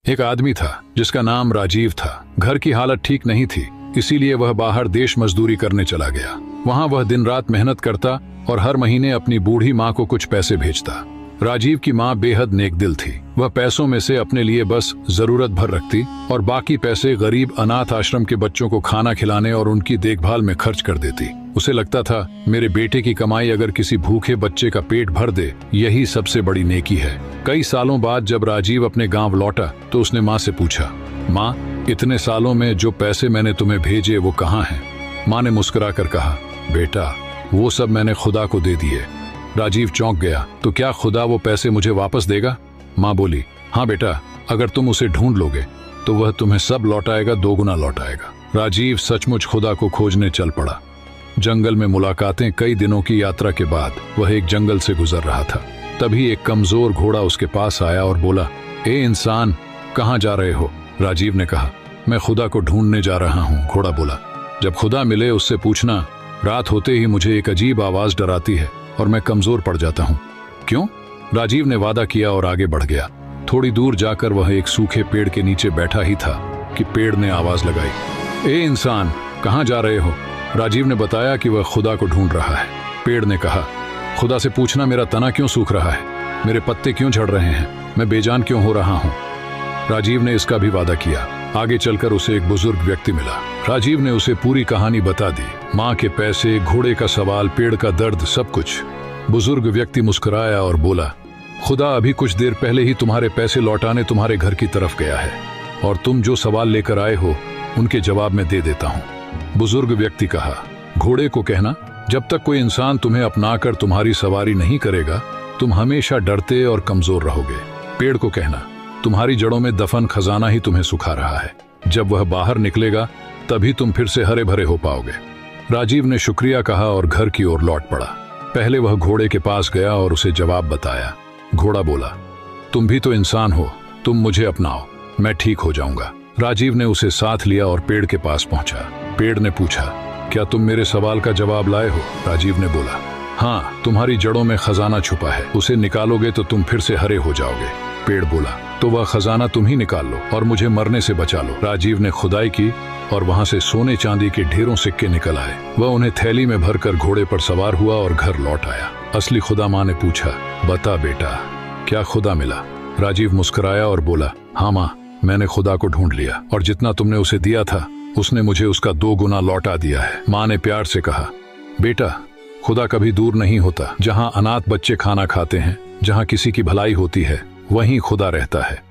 एक आदमी था जिसका नाम राजीव था। घर की हालत ठीक नहीं थी, इसीलिए वह बाहर देश मजदूरी करने चला गया। वहां वह दिन रात मेहनत करता और हर महीने अपनी बूढ़ी माँ को कुछ पैसे भेजता। राजीव की माँ बेहद नेक दिल थी। वह पैसों में से अपने लिए बस जरूरत भर रखती और बाकी पैसे गरीब अनाथ आश्रम के बच्चों को खाना खिलाने और उनकी देखभाल में खर्च कर देती। उसे लगता था, मेरे बेटे की कमाई अगर किसी भूखे बच्चे का पेट भर दे, यही सबसे बड़ी नेकी है। कई सालों बाद जब राजीव अपने गांव लौटा तो उसने माँ से पूछा, माँ, इतने सालों में जो पैसे मैंने तुम्हें भेजे वो कहाँ हैं? माँ ने मुस्कुरा कर कहा, बेटा, वो सब मैंने खुदा को दे दिए। राजीव चौंक गया, तो क्या खुदा वो पैसे मुझे वापस देगा? माँ बोली, हाँ बेटा, अगर तुम उसे ढूंढ लोगे तो वह तुम्हें सब लौटाएगा, दोगुना लौटाएगा। राजीव सचमुच खुदा को खोजने चल पड़ा। जंगल में मुलाकातें। कई दिनों की यात्रा के बाद वह एक जंगल से गुजर रहा था। तभी एक कमजोर घोड़ा उसके पास आया और बोला, ए इंसान, कहाँ जा रहे हो? राजीव ने कहा, मैं खुदा को ढूंढने जा रहा हूँ। घोड़ा बोला, जब खुदा मिले उससे पूछना, रात होते ही मुझे एक अजीब आवाज डराती है और मैं कमजोर पड़ जाता हूँ। क्यों? राजीव ने वादा किया और आगे बढ़ गया। थोड़ी दूर जाकर वह एक सूखे पेड़ के नीचे बैठा ही था कि पेड़ ने आवाज लगाई, ए इंसान, कहाँ जा रहे हो? राजीव ने बताया कि वह खुदा को ढूंढ रहा है। पेड़ ने कहा, खुदा से पूछना, मेरा तना क्यों सूख रहा है? मेरे पत्ते क्यों झड़ रहे हैं? मैं बेजान क्यों हो रहा हूँ? राजीव ने इसका भी वादा किया। आगे चलकर उसे एक बुजुर्ग व्यक्ति मिला। राजीव ने उसे पूरी कहानी बता दी, माँ के पैसे, घोड़े का सवाल, पेड़ का दर्द, सब कुछ। बुजुर्ग व्यक्ति मुस्कुराया और बोला, खुदा अभी कुछ देर पहले ही तुम्हारे पैसे लौटाने तुम्हारे घर की तरफ गया है और तुम जो सवाल लेकर आए हो उनके जवाब में दे देता हूँ। बुजुर्ग व्यक्ति कहा, घोड़े को कहना, जब तक कोई इंसान तुम्हें अपनाकर तुम्हारी सवारी नहीं करेगा तुम हमेशा डरते और कमजोर रहोगे। पेड़ को कहना, तुम्हारी जड़ों में दफन खजाना ही तुम्हें सुखा रहा है। जब वह बाहर निकलेगा तभी तुम फिर से हरे भरे हो पाओगे। राजीव ने शुक्रिया कहा और घर की ओर लौट पड़ा। पहले वह घोड़े के पास गया और उसे जवाब बताया। घोड़ा बोला, तुम भी तो इंसान हो, तुम मुझे अपनाओ, मैं ठीक हो जाऊंगा। राजीव ने उसे साथ लिया और पेड़ के पास पहुंचा। पेड़ ने पूछा, क्या तुम मेरे सवाल का जवाब लाए हो? राजीव ने बोला, हाँ, तुम्हारी जड़ों में खजाना छुपा है, उसे निकालोगे तो तुम फिर से हरे हो जाओगे। पेड़ बोला, तो वह खजाना तुम ही निकाल लो और मुझे मरने से बचा लो। राजीव ने खुदाई की और वहां से सोने चांदी के ढेरों सिक्के निकल आए। वह उन्हें थैली में भरकर घोड़े पर सवार हुआ और घर लौट आया। असली खुदा माँ ने पूछा, बता बेटा, क्या खुदा मिला? राजीव मुस्कुराया और बोला, हाँ माँ, मैंने खुदा को ढूंढ लिया और जितना तुमने उसे दिया था उसने मुझे उसका 2 गुना लौटा दिया है। माँ ने प्यार से कहा, बेटा, खुदा कभी दूर नहीं होता। जहाँ अनाथ बच्चे खाना खाते हैं, जहाँ किसी की भलाई होती है, वहीं खुदा रहता है।